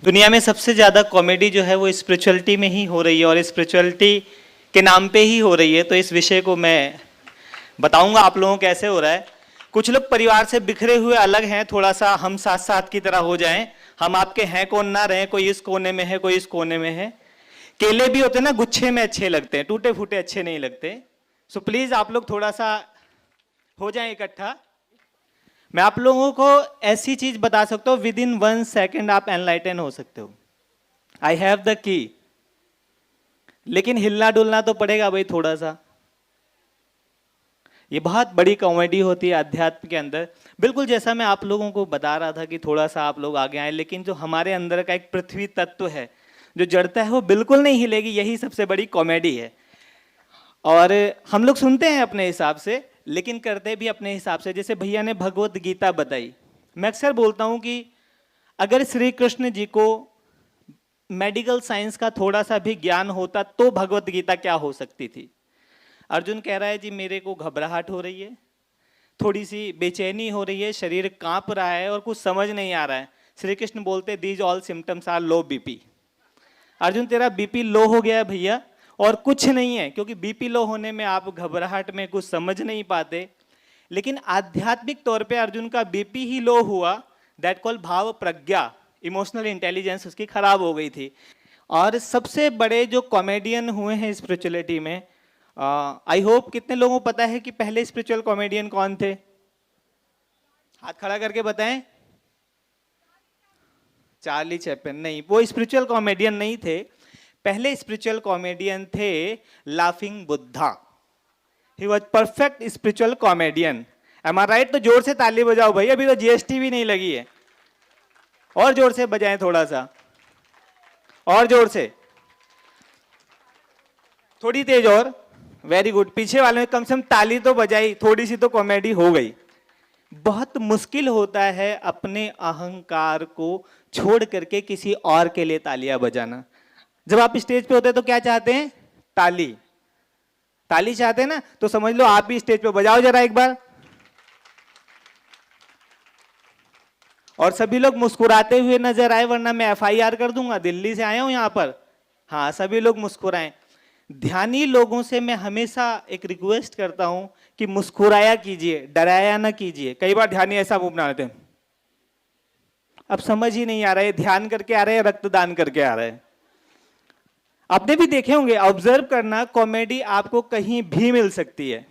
दुनिया में सबसे ज़्यादा कॉमेडी जो है वो स्पिरिचुअलिटी में ही हो रही है और स्पिरिचुअलिटी के नाम पे ही हो रही है। तो इस विषय को मैं बताऊंगा आप लोगों को कैसे हो रहा है। कुछ लोग परिवार से बिखरे हुए अलग हैं, थोड़ा सा हम साथ साथ की तरह हो जाएं। हम आपके हैं कौन ना रहे, कोई इस कोने में है, कोई इस कोने में है। केले भी होते हैं ना, गुच्छे में अच्छे लगते हैं, टूटे फूटे अच्छे नहीं लगते। सो प्लीज आप लोग थोड़ा सा हो जाएं इकट्ठा। मैं आप लोगों को ऐसी चीज बता सकता हूं, विद इन 1 सेकेंड आप एनलाइटन हो सकते हो। आई हैव द की, लेकिन हिलना डुलना तो पड़ेगा भाई थोड़ा सा। ये बहुत बड़ी कॉमेडी होती है अध्यात्म के अंदर। बिल्कुल जैसा मैं आप लोगों को बता रहा था कि थोड़ा सा आप लोग आगे आए, लेकिन जो हमारे अंदर का एक पृथ्वी तत्व है, जो जड़ता है, वो बिल्कुल नहीं हिलेगी। यही सबसे बड़ी कॉमेडी है। और हम लोग सुनते हैं अपने हिसाब से, लेकिन करते भी अपने हिसाब से। जैसे भैया ने भगवत गीता बताई, मैं अक्सर बोलता हूं कि अगर श्री कृष्ण जी को मेडिकल साइंस का थोड़ा सा भी ज्ञान होता तो भगवत गीता क्या हो सकती थी। अर्जुन कह रहा है जी मेरे को घबराहट हो रही है, थोड़ी सी बेचैनी हो रही है, शरीर कांप रहा है और कुछ समझ नहीं आ रहा है। श्री कृष्ण बोलते these all symptoms are low BP. Arjun तेरा बीपी लो हो गया है भैया, और कुछ नहीं है, क्योंकि बीपी लो होने में आप घबराहट में कुछ समझ नहीं पाते। लेकिन आध्यात्मिक तौर पे अर्जुन का बीपी ही लो हुआ, दैट कॉल भाव प्रज्ञा, इमोशनल इंटेलिजेंस उसकी खराब हो गई थी। और सबसे बड़े जो कॉमेडियन हुए हैं स्पिरिचुअलिटी में, आई होप कितने लोगों को पता है कि पहले स्पिरिचुअल कॉमेडियन कौन थे? हाथ खड़ा करके बताएं। Charlie Chaplin? नहीं, वो स्पिरिचुअल कॉमेडियन नहीं थे। पहले स्पिरिचुअल कॉमेडियन थे laughing Buddha. He was perfect spiritual comedian. Am I right? तो जोर से ताली बजाओ भाई, अभी तो जीएसटी भी नहीं लगी है। और जोर से बजाएं, थोड़ा सा और जोर से, थोड़ी तेज और। Very good. पीछे वाले ने कम से कम ताली तो बजाई, थोड़ी सी तो कॉमेडी हो गई। बहुत मुश्किल होता है अपने अहंकार को छोड़ करके किसी और के लिए तालियां बजाना। जब आप स्टेज पे होते हैं तो क्या चाहते हैं? ताली। ताली चाहते हैं ना, तो समझ लो आप भी स्टेज पे बजाओ जरा एक बार। और सभी लोग मुस्कुराते हुए नजर आए, वरना मैं एफआईआर कर दूंगा। दिल्ली से आया हूं यहां पर। हाँ, सभी लोग मुस्कुराएं। ध्यानी लोगों से मैं हमेशा एक रिक्वेस्ट करता हूं कि मुस्कुराया कीजिए, डराया ना कीजिए। कई बार ध्यानी ऐसा मुंह बना लेते हैं, अब समझ ही नहीं आ रहा है ध्यान करके आ रहे हैं रक्तदान करके आ रहे हैं। आपने भी देखे होंगे, ऑब्जर्व करना, कॉमेडी आपको कहीं भी मिल सकती है।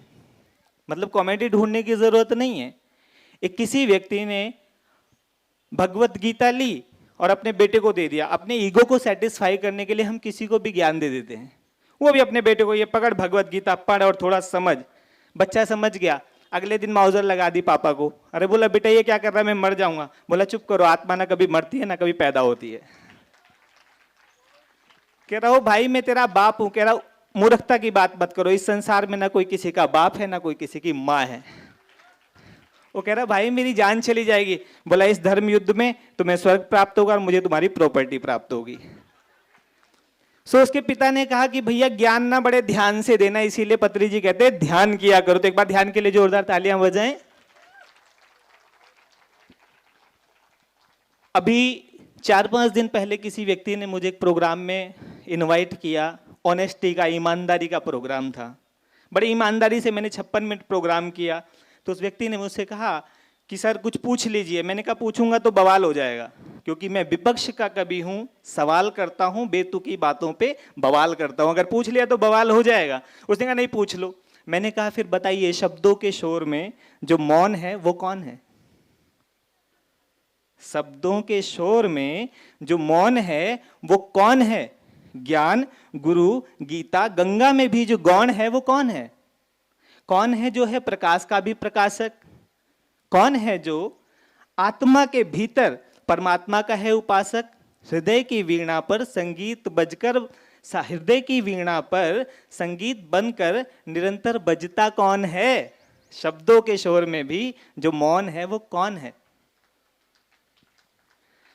मतलब कॉमेडी ढूंढने की जरूरत नहीं है। एक किसी व्यक्ति ने भगवत गीता ली और अपने बेटे को दे दिया। अपने ईगो को सेटिस्फाई करने के लिए हम किसी को भी ज्ञान दे देते हैं। वो भी अपने बेटे को, ये पकड़ भगवत गीता, पढ़ और थोड़ा समझ। बच्चा समझ गया, अगले दिन माउजर लगा दी पापा को। अरे बोला बेटा ये क्या कर रहा है, मैं मर जाऊंगा। बोला चुप करो, आत्मा ना कभी मरती है ना कभी पैदा होती है। कह रहा हो भाई मैं तेरा बाप हूं। कह रहा मूर्खता की बात मत करो, इस संसार में ना कोई किसी का बाप है ना कोई किसी की माँ है। वो कह रहा भाई मेरी जान चली जाएगी। बोला इस धर्म युद्ध में तुम्हें स्वर्ग प्राप्त होगा और मुझे तुम्हारी प्रॉपर्टी प्राप्त होगी। सो उसके पिता ने कहा कि भैया ज्ञान ना बड़े ध्यान से देना, इसीलिए पत्री जी कहते हैं ध्यान किया करो। तो एक बार ध्यान के लिए जोरदार तालियां बजाएं। अभी 4-5 दिन पहले किसी व्यक्ति ने मुझे एक प्रोग्राम में इनवाइट किया। ऑनेस्टी का, ईमानदारी का प्रोग्राम था। बड़ी ईमानदारी से मैंने 56 मिनट प्रोग्राम किया। तो उस व्यक्ति ने मुझसे कहा कि सर कुछ पूछ लीजिए। मैंने कहा पूछूंगा तो बवाल हो जाएगा, क्योंकि मैं विपक्ष का कवि हूं, सवाल करता हूं, बेतुकी बातों पे बवाल करता हूं। अगर पूछ लिया तो बवाल हो जाएगा। उसने कहा नहीं पूछ लो। मैंने कहा फिर बताइए, शब्दों के शोर में जो मौन है वो कौन है? शब्दों के शोर में जो मौन है वो कौन है? ज्ञान, गुरु, गीता, गंगा में भी जो गौण है वो कौन है? कौन है जो है प्रकाश का भी प्रकाशक? कौन है जो आत्मा के भीतर परमात्मा का है उपासक? हृदय की वीणा पर संगीत बजकर, हृदय की वीणा पर संगीत बनकर निरंतर बजता कौन है? शब्दों के शोर में भी जो मौन है वो कौन है?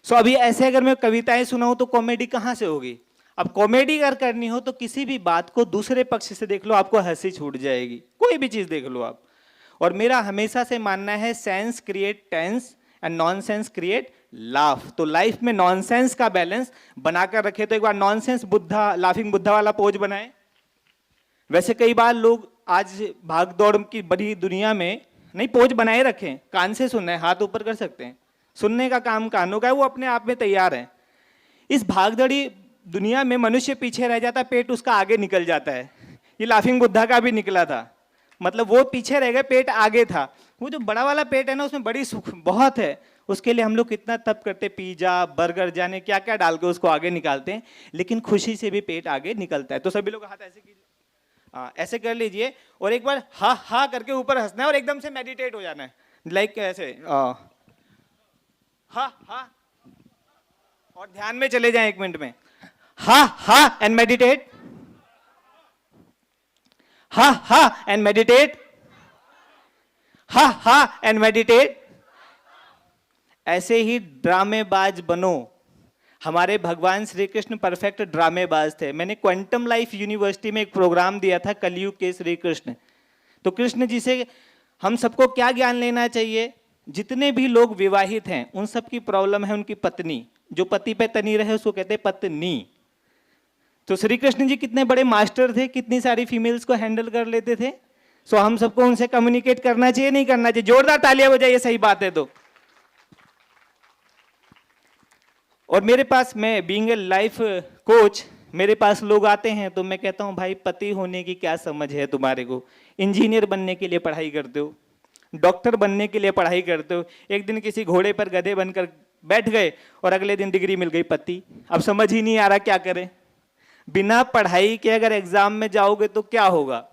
सो अभी ऐसे अगर मैं कविताएं सुनाऊं तो कॉमेडी कहां से होगी? अब कॉमेडी अगर करनी हो तो किसी भी बात को दूसरे पक्ष से देख लो, आपको हंसी छूट जाएगी। कोई भी चीज देख लो आप। और मेरा हमेशा से मानना है sense create tense and nonsense create laugh. तो लाइफ में नॉनसेंस का बैलेंस बनाकर रखे। तो एक बार नॉनसेंस बुद्धा, लाफिंग बुद्धा वाला पोज बनाए। वैसे कई बार लोग आज भाग दौड़ की बड़ी दुनिया में नहीं पोज बनाए रखें, कान से सुनना है, हाथ ऊपर कर सकते हैं, सुनने का काम कानों का है, वो अपने आप में तैयार है। इस भागदौड़ी दुनिया में मनुष्य पीछे रह जाता है, पेट उसका आगे निकल जाता है। ये लाफिंग बुद्धा का भी निकला था, मतलब वो पीछे रह गए, पेट आगे था। वो जो बड़ा वाला पेट है ना, उसमें बड़ी सुख बहुत है। उसके लिए हम लोग कितना तप करते, पिज्जा बर्गर जाने क्या क्या डाल के उसको आगे निकालते हैं, लेकिन खुशी से भी पेट आगे निकलता है। तो सभी लोग हाथ ऐसे कीजिए, ऐसे कर लीजिए और एक बार हा हा करके ऊपर हंसना है और एकदम से मेडिटेट हो जाना है, लाइक ऐसे हा हा, और ध्यान में चले जाएं 1 मिनट में। हा हा एंड मेडिटेट, हा हा एंड मेडिटेट, हा हा एंड मेडिटेट। ऐसे ही ड्रामेबाज बनो। हमारे भगवान श्री कृष्ण परफेक्ट ड्रामेबाज थे। मैंने क्वांटम लाइफ यूनिवर्सिटी में एक प्रोग्राम दिया था, कलयुग के श्री कृष्ण। तो कृष्ण जी से हम सबको क्या ज्ञान लेना चाहिए? जितने भी लोग विवाहित हैं उन सब की प्रॉब्लम है उनकी पत्नी। जो पति पे तनी रहे उसको कहते हैं पत्नी। तो श्री कृष्ण जी कितने बड़े मास्टर थे, कितनी सारी फीमेल्स को हैंडल कर लेते थे। सो हम सबको उनसे कम्युनिकेट करना चाहिए, नहीं करना चाहिए? जोरदार तालियां बजाइए, सही बात है। तो और मेरे पास, मैं बीइंग ए लाइफ कोच, मेरे पास लोग आते हैं तो मैं कहता हूं भाई पति होने की क्या समझ है तुम्हारे को? इंजीनियर बनने के लिए पढ़ाई करते हो, डॉक्टर बनने के लिए पढ़ाई करते हो, एक दिन किसी घोड़े पर गधे बनकर बैठ गए और अगले दिन डिग्री मिल गई पति। अब समझ ही नहीं आ रहा क्या करें। बिना पढ़ाई के अगर एग्जाम में जाओगे तो क्या होगा?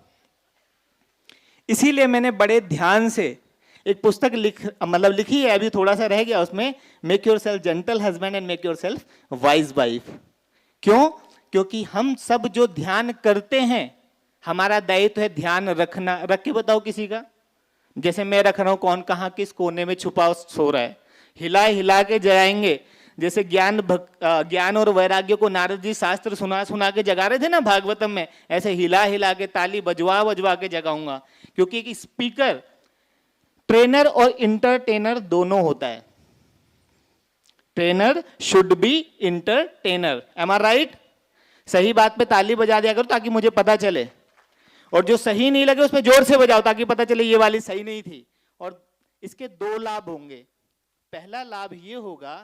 इसीलिए मैंने बड़े ध्यान से एक पुस्तक लिखी है, अभी थोड़ा सा रह गया उसमें, make your self gentle husband and make your self wise wife. क्यों? क्योंकि हम सब जो ध्यान करते हैं, हमारा दायित्व है ध्यान रखना। रख के बताओ किसी का। जैसे मैं रख रहा हूं, कौन कहां किस कोने में छुपा सो रहा है, हिला हिला के जगाएंगे। जैसे ज्ञान और वैराग्य को नारद जी शास्त्र सुना सुना के जगा रहे थे ना भागवतम में, ऐसे हिला हिला के, ताली बजवा बजवा के जगाऊंगा। क्योंकि एक स्पीकर ट्रेनर और इंटरटेनर दोनों होता है। Trainer should be entertainer. Am I right? सही बात पे ताली बजा दिया करो ताकि मुझे पता चले, और जो सही नहीं लगे उसमें जोर से बजाओ ताकि पता चले ये वाली सही नहीं थी। और इसके 2 लाभ होंगे। पहला लाभ ये होगा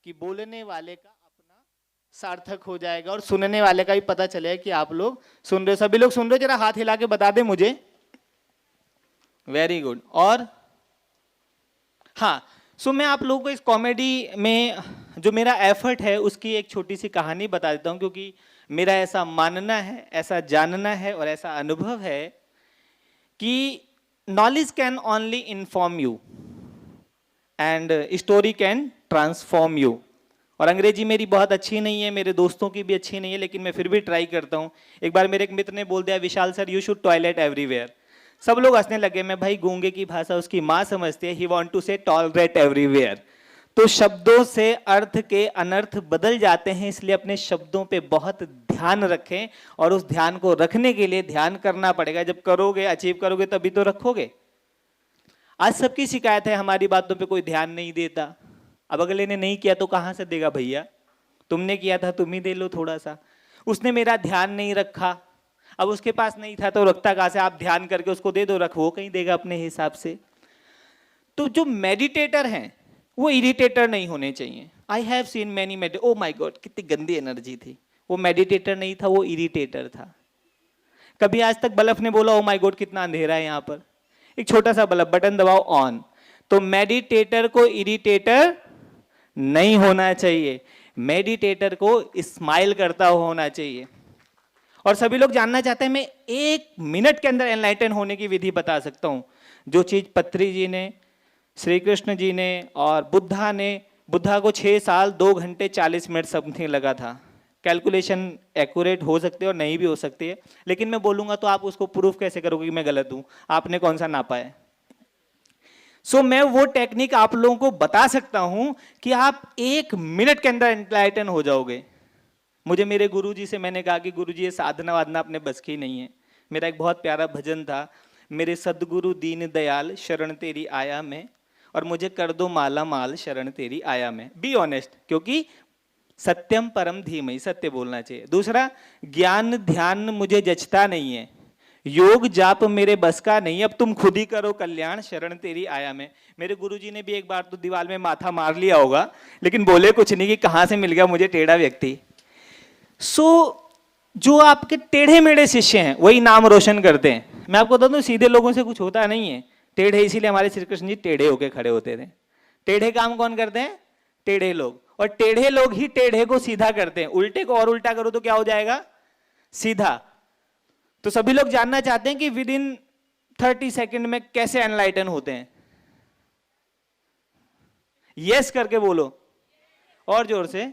कि बोलने वाले का अपना सार्थक हो जाएगा और सुनने वाले का भी पता चलेगा कि आप लोग सुन रहे हो। सभी लोग सुन रहे हो? जरा हाथ हिला के बता दे मुझे। Very good. और हाँ, सो मैं आप लोगों को इस कॉमेडी में जो मेरा एफर्ट है उसकी एक छोटी सी कहानी बता देता हूँ, क्योंकि मेरा ऐसा मानना है, ऐसा जानना है और ऐसा अनुभव है कि knowledge can only inform you and story can transform you. और अंग्रेजी मेरी बहुत अच्छी नहीं है, मेरे दोस्तों की भी अच्छी नहीं है, लेकिन मैं फिर भी ट्राई करता हूँ। एक बार मेरे एक मित्र ने बोल दिया, Vishal sir you should toilet everywhere. सब लोग हंसने लगे। मैं भाई गूंगे की भाषा उसकी माँ समझती है, ही वांट टू से टॉलरेट एवरीवेयर। तो शब्दों से अर्थ के अनर्थ बदल जाते हैं, इसलिए अपने शब्दों पे बहुत ध्यान रखें। और उस ध्यान को रखने के लिए ध्यान करना पड़ेगा। जब करोगे, अचीव करोगे, तभी तो रखोगे। आज सबकी शिकायत है हमारी बातों पे कोई ध्यान नहीं देता। अब अगले ने नहीं किया तो कहां से देगा भैया? तुमने किया था, तुम ही दे लो थोड़ा सा। उसने मेरा ध्यान नहीं रखा, अब उसके पास नहीं था तो रखता कहां से? आप ध्यान करके उसको दे दो, रख, वो कहीं देगा अपने हिसाब से। तो जो मेडिटेटर हैं वो इरिटेटर नहीं होने चाहिए। I have seen many oh my God, कितनी गंदी एनर्जी थी। वो मेडिटेटर नहीं था, वो इरिटेटर था। कभी आज तक बल्ब ने बोला ओ माय गॉड कितना अंधेरा है यहाँ पर? एक छोटा सा बल्ब, बटन दबाओ, ऑन। तो मेडिटेटर को इरिटेटर नहीं होना चाहिए, मेडिटेटर को स्माइल करता होना चाहिए। और सभी लोग जानना चाहते हैं, मैं 1 मिनट के अंदर एनलाइटन होने की विधि बता सकता हूं। जो चीज पत्री जी ने, श्री कृष्ण जी ने और बुद्धा को 6 साल 2 घंटे 40 मिनट समथिंग लगा था। कैलकुलेशन एक्यूरेट हो सकती है और नहीं भी हो सकती है, लेकिन मैं बोलूंगा तो आप उसको प्रूफ कैसे करोगे कि मैं गलत हूं? आपने कौन सा नापा है? सो मैं वो टेक्निक आप लोगों को बता सकता हूं कि आप 1 मिनट के अंदर एनलाइटन हो जाओगे। मुझे मेरे गुरुजी से मैंने कहा कि गुरुजी ये साधना वाधना अपने बस की नहीं है। मेरा एक बहुत प्यारा भजन था, मेरे सदगुरु दीन दयाल शरण तेरी आया मैं। और मुझे कर दो माला माल, शरण तेरी आया मैं। बी ऑनेस्ट, क्योंकि सत्यम परम धीमहि, सत्य बोलना चाहिए। दूसरा, ज्ञान ध्यान मुझे जचता नहीं है, योग जाप मेरे बस का नहीं, अब तुम खुद ही करो कल्याण, शरण तेरी आया मैं। मेरे गुरुजी ने भी एक बार तो दीवार में माथा मार लिया होगा, लेकिन बोले कुछ नहीं कि कहां से मिल गया मुझे टेढ़ा व्यक्ति। जो आपके टेढ़े मेढ़े शिष्य हैं वही नाम रोशन करते हैं। मैं आपको बता दूं, सीधे लोगों से कुछ होता नहीं है, टेढ़े, इसीलिए हमारे श्री कृष्ण जी टेढ़े होके खड़े होते थे। टेढ़े काम कौन करते हैं? टेढ़े लोग। और टेढ़े लोग ही टेढ़े को सीधा करते हैं। उल्टे को और उल्टा करो तो क्या हो जाएगा? सीधा। तो सभी लोग जानना चाहते हैं कि विद इन 30 सेकेंड में कैसे एनलाइटन होते हैं। यस करके बोलो और जोर से।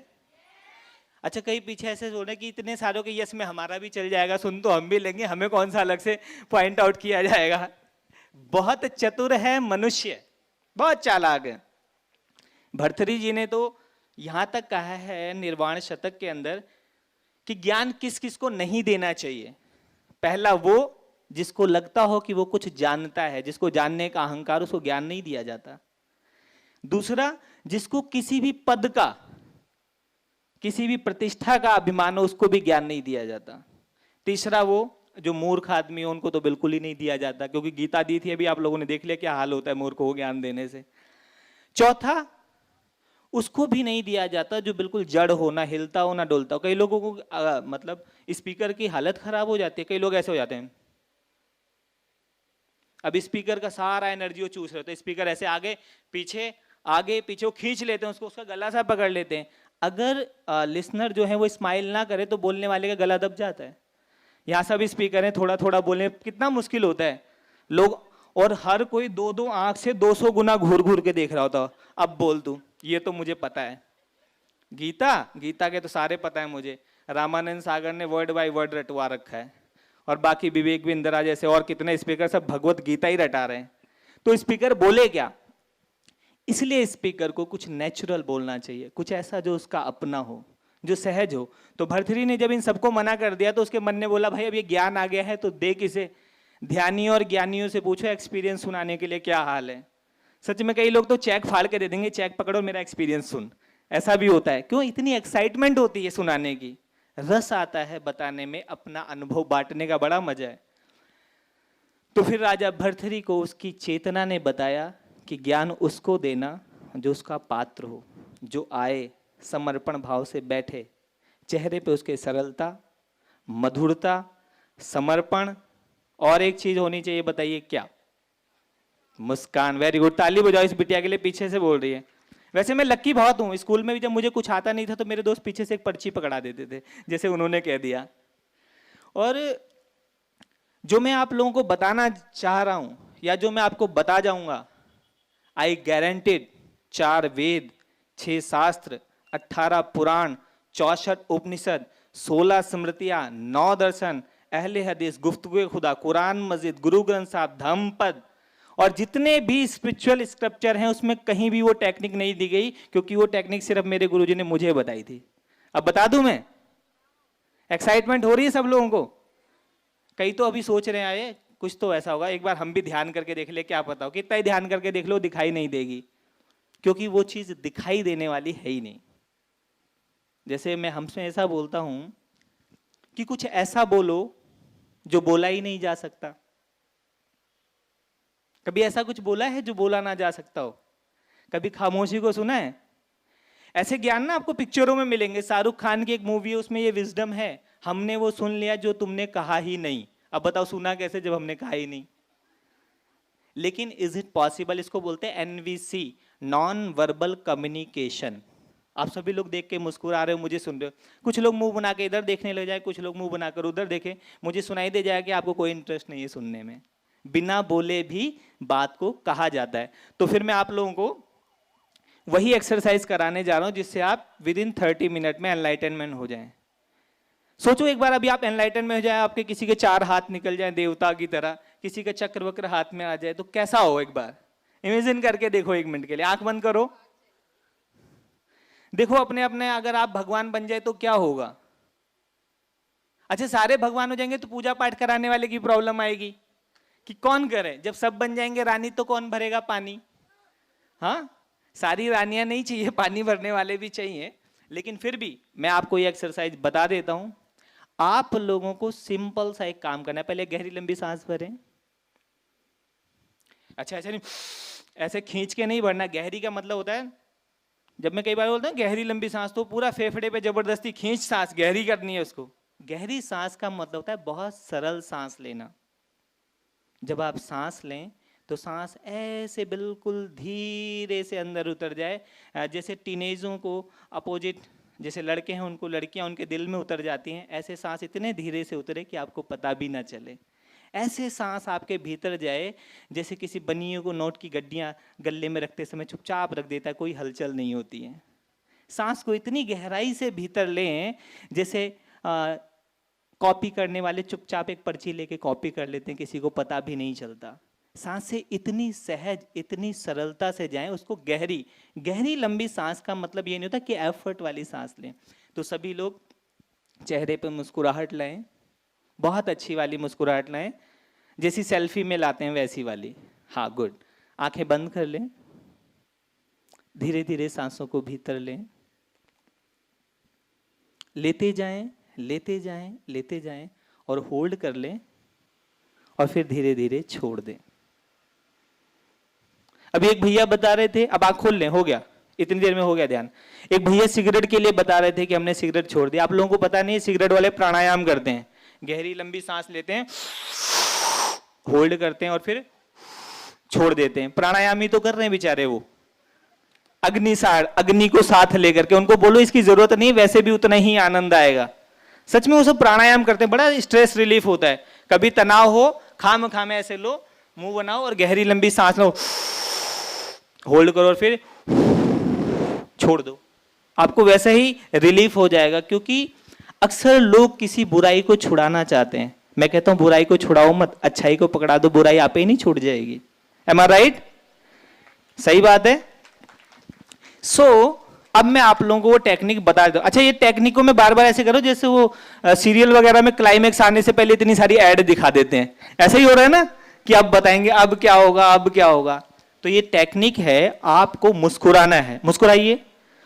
अच्छा, कहीं पीछे ऐसे बोल रहे कि इतने सारों के यस में हमारा भी चल जाएगा, सुन तो हम भी लेंगे, हमें कौन सा अलग से पॉइंट आउट किया जाएगा। बहुत चतुर है मनुष्य, बहुत चालाक है। भर्तृहरि जी ने तो यहां तक कहा है निर्वाण शतक के अंदर कि ज्ञान किस किस को नहीं देना चाहिए। पहला, वो जिसको लगता हो कि वो कुछ जानता है, जिसको जानने का अहंकार, उसको ज्ञान नहीं दिया जाता। दूसरा, जिसको किसी भी पद का, किसी भी प्रतिष्ठा का अभिमान हो, उसको भी ज्ञान नहीं दिया जाता। तीसरा, वो जो मूर्ख आदमी हो उनको तो बिल्कुल ही नहीं दिया जाता, क्योंकि गीता दी थी अभी, आप लोगों ने देख लिया क्या हाल होता है मूर्ख को ज्ञान देने से। चौथा, उसको भी नहीं दिया जाता जो बिल्कुल जड़ हो, ना हिलता हो ना डोलता हो। कई लोगों को मतलब स्पीकर की हालत खराब हो जाती है, कई लोग ऐसे हो जाते हैं, अब स्पीकर का सारा एनर्जी वो चूस रहे हो, तो स्पीकर ऐसे आगे पीछे वो खींच लेते हैं उसको, उसका गला सा पकड़ लेते हैं। अगर लिसनर जो है वो स्माइल ना करे तो बोलने वाले का गला दब जाता है। यहाँ सब स्पीकर है, थोड़ा थोड़ा बोलने कितना मुश्किल होता है लोग, और हर कोई दो दो आंख से 200 गुना घूर घूर के देख रहा होता, अब बोल तू, ये तो मुझे पता है। गीता के तो सारे पता है मुझे, रामानंद सागर ने वर्ड बाय वर्ड रटवा रखा है, और बाकी विवेक बिंद्रा जैसे और कितने स्पीकर सब भगवत गीता ही रटा रहे हैं। तो स्पीकर बोले क्या? इसलिए स्पीकर को कुछ नेचुरल बोलना चाहिए, कुछ ऐसा जो उसका अपना हो, जो सहज हो। तो भर्तृहरि ने जब इन सबको मना कर दिया तो उसके मन ने बोला, भाई अब ये ज्ञान आ गया है तो दे किसे? ध्यानियों और ज्ञानियों से पूछो एक्सपीरियंस सुनाने के लिए क्या हाल है। सच में कई लोग तो चेक फाड़ के दे देंगे, चेक पकड़ो मेरा एक्सपीरियंस सुन, ऐसा भी होता है। क्यों? इतनी एक्साइटमेंट होती है सुनाने की, रस आता है बताने में, अपना अनुभव बांटने का बड़ा मजा है। तो फिर राजा भर्तृहरि को उसकी चेतना ने बताया कि ज्ञान उसको देना जो उसका पात्र हो, जो आए समर्पण भाव से बैठे, चेहरे पे उसके सरलता, मधुरता, समर्पण, और एक चीज होनी चाहिए, बताइए क्या? मुस्कान। वेरी गुड, ताली बजाओ इस बिटिया के लिए, पीछे से बोल रही है। वैसे मैं लक्की बहुत हूँ, स्कूल में भी जब मुझे कुछ आता नहीं था तो मेरे दोस्त पीछे से एक पर्ची पकड़ा देते थे, जैसे उन्होंने कह दिया। और जो मैं आप लोगों को बताना चाह रहा हूं, या जो मैं आपको बता जाऊंगा, आई गारंटेड 4 वेद, 6 शास्त्र, 18 पुराण, 64 उपनिषद, 16 स्मृतियां, 9 दर्शन, अहले हदीस, गुफ्तगू खुदा, कुरान मस्जिद, गुरु ग्रंथ साहब, धम्मपद, और जितने भी स्पिरिचुअल स्क्रिप्चर हैं उसमें कहीं भी वो टेक्निक नहीं दी गई, क्योंकि वो टेक्निक सिर्फ मेरे गुरुजी ने मुझे बताई थी। अब बता दूं मैं? एक्साइटमेंट हो रही है सब लोगों को? कई तो अभी सोच रहे हैं कुछ तो ऐसा होगा, एक बार हम भी ध्यान करके देख ले, क्या पता हो, कितना ही ध्यान करके देख लो दिखाई नहीं देगी, क्योंकि वो चीज दिखाई देने वाली है ही नहीं। जैसे मैं हमसे ऐसा बोलता हूं कि कुछ ऐसा बोलो जो बोला ही नहीं जा सकता। कभी ऐसा कुछ बोला है जो बोला ना जा सकता हो? कभी खामोशी को सुना है? ऐसे ज्ञान ना आपको पिक्चरों में मिलेंगे। शाहरुख खान की एक मूवी है, उसमें ये विजडम है, हमने वो सुन लिया जो तुमने कहा ही नहीं। अब बताओ सुना कैसे जब हमने कहा ही नहीं? लेकिन इज इट पॉसिबल? इसको बोलते हैं एनवीसी, नॉन वर्बल कम्युनिकेशन। आप सभी लोग देख के मुस्कुरा रहे हो, मुझे सुन रहे हो। कुछ लोग मुंह बना के इधर देखने लग जाए, कुछ लोग मुंह बनाकर उधर देखे, मुझे सुनाई दे जाए कि आपको कोई इंटरेस्ट नहीं है सुनने में। बिना बोले भी बात को कहा जाता है। तो फिर मैं आप लोगों को वही एक्सरसाइज कराने जा रहा हूं जिससे आप विद इन 30 मिनट में एनलाइटनमेंट हो जाएं। सोचो एक बार अभी आप एनलाइटन में हो जाए, आपके किसी के 4 हाथ निकल जाए देवता की तरह, किसी का चक्र वक्र हाथ में आ जाए, तो कैसा हो? एक बार इमेजिन करके देखो, 1 मिनट के लिए आंख बंद करो, देखो अपने अपने, अगर आप भगवान बन जाए तो क्या होगा? अच्छा, सारे भगवान हो जाएंगे तो पूजा पाठ कराने वाले की प्रॉब्लम आएगी कि कौन करे। जब सब बन जाएंगे रानी तो कौन भरेगा पानी? हाँ, सारी रानियां नहीं चाहिए, पानी भरने वाले भी चाहिए, लेकिन फिर भी मैं आपको ये एक्सरसाइज बता देता हूं। आप लोगों को सिंपल सा एक काम करना है, पहले गहरी लंबी सांस भरें। अच्छा ऐसे नहीं, ऐसे खींच के नहीं भरना। गहरी का मतलब होता है, जब मैं कई बार बोलता हूँ गहरी लंबी सांस, तो पूरा फेफड़े पे जबरदस्ती खींच सांस गहरी करनी है उसको। गहरी सांस का मतलब होता है बहुत सरल सांस लेना। जब आप सांस लें तो सांस ऐसे बिल्कुल धीरे से अंदर उतर जाए, जैसे टीनेजों को अपोजिट, जैसे लड़के हैं उनको लड़कियां उनके दिल में उतर जाती हैं, ऐसे सांस इतने धीरे से उतरे कि आपको पता भी ना चले। ऐसे सांस आपके भीतर जाए जैसे किसी बनियों को नोट की गड्डियां गले में रखते समय चुपचाप रख देता है, कोई हलचल नहीं होती है। सांस को इतनी गहराई से भीतर लें जैसे कॉपी करने वाले चुपचाप एक पर्ची लेके कॉपी कर लेते हैं, किसी को पता भी नहीं चलता। सांस से इतनी सहज, इतनी सरलता से जाएं, उसको गहरी गहरी लंबी सांस का मतलब ये नहीं होता कि एफर्ट वाली सांस लें। तो सभी लोग चेहरे पे मुस्कुराहट लाएं, बहुत अच्छी वाली मुस्कुराहट लाएं, जैसी सेल्फी में लाते हैं वैसी वाली। हाँ गुड। आंखें बंद कर लें, धीरे धीरे सांसों को भीतर लें, लेते जाएं लेते जाएं लेते जाएं और होल्ड कर लें और फिर धीरे धीरे छोड़ दें। अभी एक भैया बता रहे थे, अब आंख खोल लें, हो गया, इतनी देर में हो गया ध्यान। एक भैया सिगरेट के लिए बता रहे थे कि हमने सिगरेट छोड़ दिया। आप लोगों को पता नहीं है, सिगरेट वाले प्राणायाम करते हैं, गहरी लंबी सांस लेते हैं, होल्ड करते हैं और फिर छोड़ देते हैं। प्राणायाम ही तो कर रहे हैं बेचारे वो, अग्नि को साथ लेकर के। उनको बोलो इसकी जरूरत नहीं, वैसे भी उतना ही आनंद आएगा। सच में वो सब प्राणायाम करते हैं, बड़ा स्ट्रेस रिलीफ होता है। कभी तनाव हो, खाम खाम ऐसे लो, मुंह बनाओ और गहरी लंबी सांस लो, होल्ड करो और फिर छोड़ दो, आपको वैसे ही रिलीफ हो जाएगा। क्योंकि अक्सर लोग किसी बुराई को छुड़ाना चाहते हैं। मैं कहता हूं बुराई को छुड़ाओ मत, अच्छाई को पकड़ा दो, बुराई आपे ही नहीं छूट जाएगी। M I right? सही बात है। सो अब मैं आप लोगों को वो टेक्निक बता देता हूं। अच्छा, ये टेक्निक को मैं बार बार ऐसे करो जैसे वो सीरियल वगैरह में क्लाइमेक्स आने से पहले इतनी सारी ऐड दिखा देते हैं, ऐसा ही हो रहा है ना कि अब बताएंगे अब क्या होगा, अब क्या होगा। तो ये टेक्निक है, आपको मुस्कुराना है। मुस्कुराइए,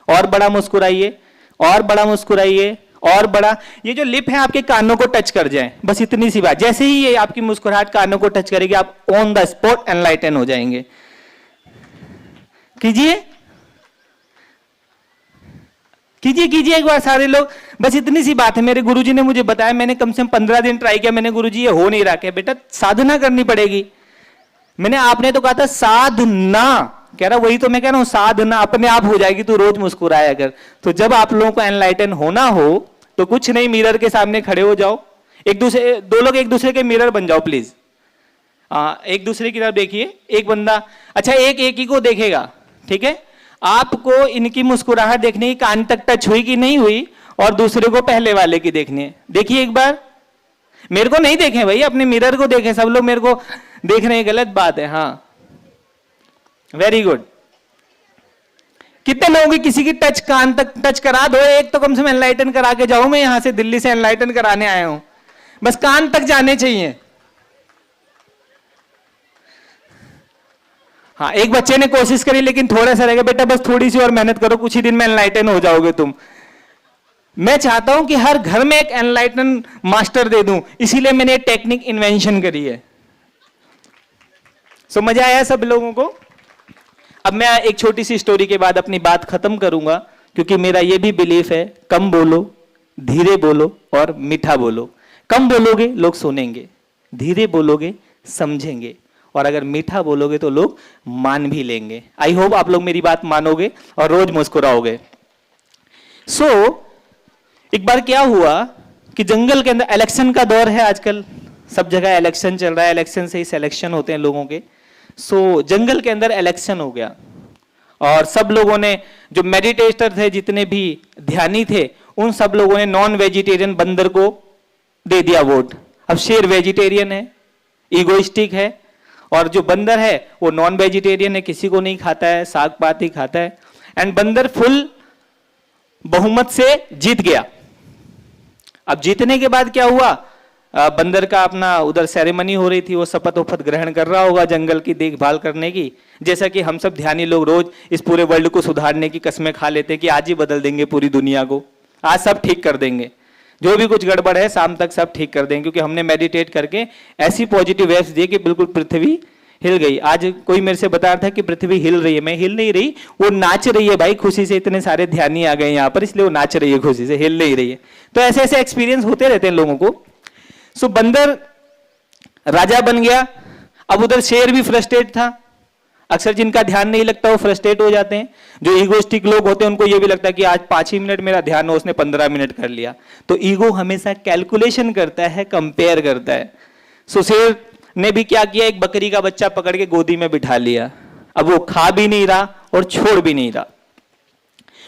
और बड़ा मुस्कुराइए, और बड़ा मुस्कुराइए, और बड़ा। ये जो लिप है आपके कानों को टच कर जाए, बस इतनी सी बात। जैसे ही ये आपकी मुस्कुराहट कानों को टच करेगी, आप ऑन द स्पॉट एनलाइटन हो जाएंगे। कीजिए कीजिए कीजिए एक बार सारे लोग, बस इतनी सी बात है। मेरे गुरुजी ने मुझे बताया, मैंने कम से कम 15 दिन ट्राई किया। मैंने गुरुजी ये हो नहीं रहा। क्या बेटा, साधना करनी पड़ेगी। मैंने, आपने तो कहा था साधना, कह रहा वही तो मैं कह रहा हूं, साधना अपने आप हो जाएगी, तो रोज मुस्कुराया अगर। तो जब आप लोगों को एनलाइटन होना हो तो कुछ नहीं, मिरर के सामने खड़े हो जाओ, एक दूसरे, दो लोग एक दूसरे के मिरर बन जाओ प्लीज। एक दूसरे की तरफ देखिए, एक बंदा, अच्छा एक एक ही को देखेगा, ठीक है। आपको इनकी मुस्कुराहट देखनी, कान तक टच हुई कि नहीं हुई, और दूसरे को पहले वाले की देखनी है। देखिए एक बार, मेरे को नहीं देखें भाई, अपने मिरर को देखें। सब लोग मेरे को देख रहे हैं, गलत बात है। हाँ वेरी गुड। कितने लोगों की किसी की टच, कान तक टच करा दो, एक तो कम से कम एनलाइटन करा के जाऊं। मैं यहां से दिल्ली से एनलाइटन कराने आया हूं, बस कान तक जाने चाहिए। हाँ, एक बच्चे ने कोशिश करी लेकिन थोड़ा सा रहेगा, बेटा बस थोड़ी सी और मेहनत करो, कुछ ही दिन में एनलाइटन हो जाओगे तुम। मैं चाहता हूं कि हर घर में एक एनलाइटन मास्टर दे दूं, इसीलिए मैंने टेक्निक इन्वेंशन करी है। सो मजा आया सब लोगों को? अब मैं एक छोटी सी स्टोरी के बाद अपनी बात खत्म करूंगा, क्योंकि मेरा यह भी बिलीफ है, कम बोलो, धीरे बोलो और मीठा बोलो। कम बोलोगे लोग सुनेंगे, धीरे बोलोगे समझेंगे, और अगर मीठा बोलोगे तो लोग मान भी लेंगे। आई होप आप लोग मेरी बात मानोगे और रोज मुस्कुराओगे। सो एक बार क्या हुआ कि जंगल के अंदर, इलेक्शन का दौर है आजकल, सब जगह इलेक्शन चल रहा है, इलेक्शन से ही सिलेक्शन होते हैं लोगों के। सो जंगल के अंदर इलेक्शन हो गया, और सब लोगों ने, जो मेडिटेटर थे, जितने भी ध्यानी थे, उन सब लोगों ने नॉन वेजिटेरियन बंदर को दे दिया वोट। अब शेर वेजिटेरियन है, इगोइस्टिक है, और जो बंदर है वो नॉन वेजिटेरियन है, किसी को नहीं खाता है, साग पात ही खाता है। एंड बंदर फुल बहुमत से जीत गया। अब जीतने के बाद क्या हुआ, बंदर का अपना उधर सेरेमनी हो रही थी, वो शपथ वपथ ग्रहण कर रहा होगा जंगल की देखभाल करने की। जैसा कि हम सब ध्यानी लोग रोज इस पूरे वर्ल्ड को सुधारने की कस्में खा लेते हैं कि आज ही बदल देंगे पूरी दुनिया को, आज सब ठीक कर देंगे, जो भी कुछ गड़बड़ है शाम तक सब ठीक कर देंगे, क्योंकि हमने मेडिटेट करके ऐसी पॉजिटिव वेव्स दिए कि बिल्कुल पृथ्वी हिल गई। आज कोई मेरे से बता रहा था कि पृथ्वी हिल रही है, मैं हिल नहीं रही, वो नाच रही है भाई खुशी से, इतने सारे ध्यानी आ गए यहाँ पर इसलिए वो नाच रही है खुशी से, हिल नहीं रही है। तो ऐसे ऐसे एक्सपीरियंस होते रहते हैं लोगों को। सो बंदर राजा बन गया। अब उधर शेर भी फ्रस्ट्रेट था। अक्सर जिनका ध्यान नहीं लगता वो फ्रस्ट्रेट हो जाते हैं। जो ईगोस्टिक लोग होते हैं उनको ये भी लगता है कि आज 5 ही मिनट मेरा ध्यान हो, उसने 15 मिनट कर लिया। तो ईगो हमेशा कैलकुलेशन करता है, कंपेयर करता है। सो शेर ने भी क्या किया, एक बकरी का बच्चा पकड़ के गोदी में बिठा लिया। अब वो खा भी नहीं रहा और छोड़ भी नहीं रहा।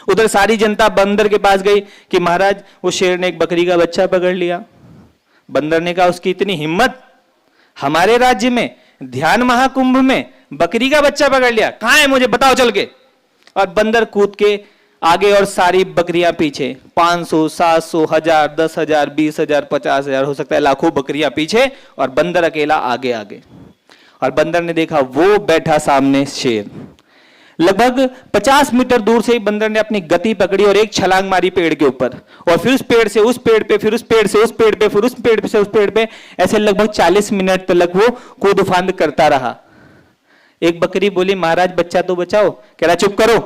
उधर सारी जनता बंदर के पास गई कि महाराज वो शेर ने एक बकरी का बच्चा पकड़ लिया। बंदर ने कहा उसकी इतनी हिम्मत, हमारे राज्य में ध्यान महाकुंभ में बकरी का बच्चा पकड़ लिया, कहां है मुझे बताओ चल के। और बंदर कूद के आगे और सारी बकरियां पीछे, 500, 700, 1000, 10,000, 20,000, 50,000, हो सकता है लाखों बकरियां पीछे और बंदर अकेला आगे आगे। और बंदर ने देखा वो बैठा सामने शेर। लगभग 50 मीटर दूर से ही बंदर ने अपनी गति पकड़ी और एक छलांग मारी पेड़ के ऊपर, और फिर उस पेड़ से उस पेड़ पे, फिर उस पेड़ से उस पेड़ पे, फिर उस पेड़ से उस पेड़ पे, ऐसे लगभग 40 मिनट तक वो कूद फांद करता रहा। एक बकरी बोली महाराज बच्चा तो बचाओ। कह रहा चुप करो,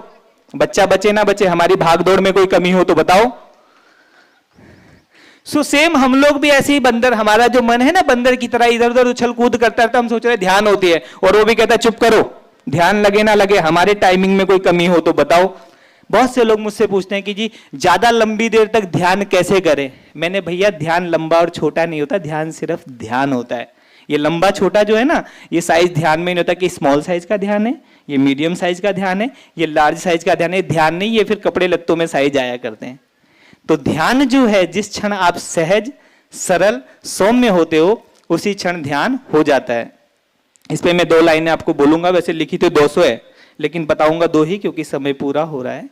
बच्चा बचे ना बचे, हमारी भागदौड़ में कोई कमी हो तो बताओ। सो सेम हम लोग भी ऐसे ही बंदर, हमारा जो मन है ना बंदर की तरह इधर उधर उछल कूद करता रहता, हम सोच रहे ध्यान होती है और वो भी कहता है चुप करो, ध्यान लगे ना लगे, हमारे टाइमिंग में कोई कमी हो तो बताओ। बहुत से लोग मुझसे पूछते हैं कि जी ज्यादा लंबी देर तक ध्यान कैसे करें। मैंने भैया ध्यान लंबा और छोटा नहीं होता, ध्यान सिर्फ ध्यान होता है। ये लंबा छोटा जो है ना, ये साइज ध्यान में नहीं होता कि स्मॉल साइज का ध्यान है, ये मीडियम साइज का ध्यान है, ये लार्ज साइज का ध्यान है। ध्यान नहीं, ये फिर कपड़े लत्तों में साइज आया करते हैं। तो ध्यान जो है, जिस क्षण आप सहज सरल सौम्य होते हो उसी क्षण ध्यान हो जाता है। इस पे मैं 2 लाइनें आपको बोलूंगा, वैसे लिखी तो 200 है लेकिन बताऊंगा 2 ही क्योंकि समय पूरा हो रहा है।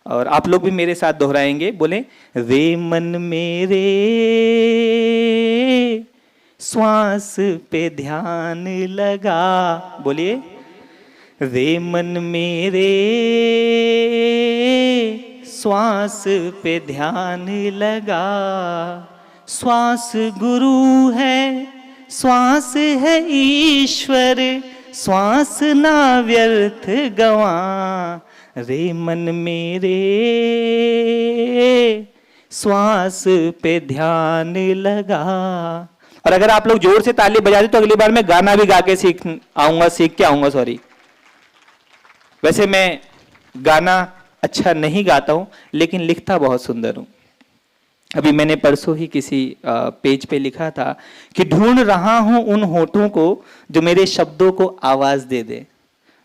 और आप लोग भी मेरे साथ दोहराएंगे, बोले रे मन मेरे श्वास पे ध्यान लगा। बोलिए रे मन मेरे श्वास पे ध्यान लगा। श्वास गुरु है, श्वास है ईश्वर, श्वास ना व्यर्थ गवा। रे मन मेरे श्वास पे ध्यान लगा। और अगर आप लोग जोर से ताली बजा दे तो अगली बार मैं गाना भी गा के सीख के आऊंगा। सॉरी, वैसे मैं गाना अच्छा नहीं गाता हूं लेकिन लिखता बहुत सुंदर हूं। अभी मैंने परसों ही किसी पेज पे लिखा था कि ढूंढ रहा हूं उन होठों को जो मेरे शब्दों को आवाज दे दे।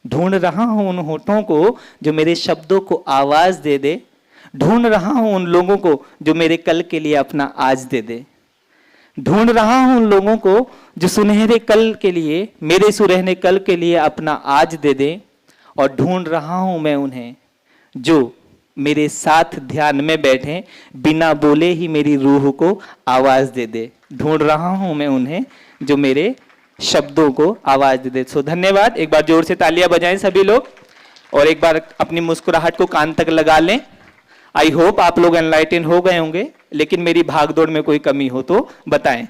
ढूंढ रहा हूं उन होठों को जो मेरे शब्दों को आवाज दे दे। ढूंढ रहा हूं उन लोगों को जो मेरे कल के लिए अपना आज दे दे। ढूंढ रहा हूं उन लोगों को जो सुनहरे कल के लिए, मेरे सुनहरे कल के लिए अपना आज दे दे। और ढूंढ रहा हूं मैं उन्हें जो मेरे साथ ध्यान में बैठे, बिना बोले ही मेरी रूह को आवाज दे दे। ढूंढ रहा हूं मैं उन्हें जो मेरे शब्दों को आवाज दे दे। सो धन्यवाद। एक बार जोर से तालियां बजाएं सभी लोग और एक बार अपनी मुस्कुराहट को कान तक लगा लें। आई होप आप लोग एनलाइटन हो गए होंगे, लेकिन मेरी भागदौड़ में कोई कमी हो तो बताएं।